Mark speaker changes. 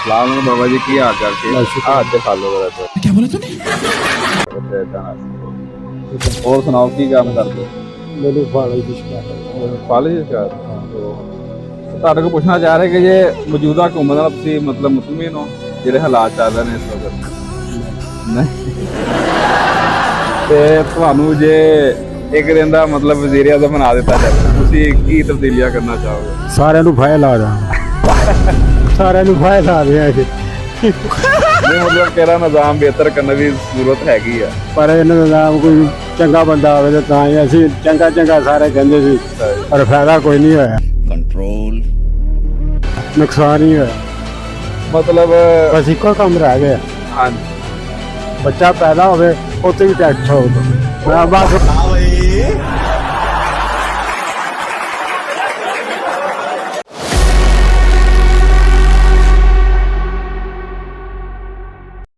Speaker 1: सलाम बाबा जी की हाल चाल के हाथ से खा लो
Speaker 2: क्या बोला तूने?
Speaker 1: और सुनाओ की काम करते
Speaker 3: ਮੈਨੂੰ ਫਾਲੇ ਦੀ ਸ਼ਿਕਾਇਤ
Speaker 1: ਫਲ ਦੀ ਸ਼ਿਕਾਇਤ ਤੁਹਾਡੇ ਕੋਲ ਪੁੱਛਣਾ ਚਾਹ ਰਹੇ ਕਿ ਜੇ ਮੌਜੂਦਾ ਘੁੰਮਣ ਦਾ ਤੁਸੀਂ ਮਤਲਬ ਮੁਤਮੀਨ ਹੋ ਜਿਹੜੇ ਹਾਲਾਤ ਚੱਲ ਰਹੇ ਨੇ ਇਸ ਵਕਤ ਨਹੀਂ ਤੇ ਤੁਹਾਨੂੰ ਜੇ ਇੱਕ ਦਿਨ ਦਾ ਮਤਲਬ ਵਜ਼ੀਰ ਆਜ਼ਮ ਬਣਾ ਦਿੱਤਾ ਜਾਵੇ ਤੁਸੀਂ ਕੀ ਤਬਦੀਲੀਆਂ ਕਰਨਾ ਚਾਹੋਗੇ
Speaker 3: ਸਾਰਿਆਂ ਨੂੰ ਫਾਇਲ ਲਾ ਦਾਂ ਸਾਰਿਆਂ ਨੂੰ ਫਾਇਲ ਲਾ ਦਿਆਂ ਇਹ
Speaker 1: ਨਹੀਂ ਮਤਲਬ ਕਿਹੜਾ ਨਿਜ਼ਾਮ ਬਿਹਤਰ ਕਰਨ ਦੀ ਜ਼ਰੂਰਤ ਹੈਗੀ ਆ
Speaker 3: ਪਰ ਇਹਨਾਂ ਦਾ ਨਾਮ ਕੋਈ ਚੰਗਾ ਬੰਦਾ ਹੋਵੇ ਤਾਂ ਤਾਂ ਹੀ ਅਸੀਂ ਚੰਗਾ ਸਾਰੇ ਕਹਿੰਦੇ ਸੀ ਪਰ ਫਾਇਦਾ ਕੋਈ ਨਹੀਂ ਹੋਇਆ
Speaker 2: कंट्रोल
Speaker 3: ਨੁਕਸਾਨ ਹੀ ਹੋਇਆ
Speaker 1: ਮਤਲਬ
Speaker 3: ਬਸ ਇੱਕੋ ਕੰਮ ਰਹਿ ਗਿਆ
Speaker 1: ਹਾਂਜੀ
Speaker 3: ਬੱਚਾ ਪੈਦਾ ਹੋਵੇ ਉੱਥੇ ਵੀ ਟੈਕਸ ਹੋਊਗਾ ਬਸ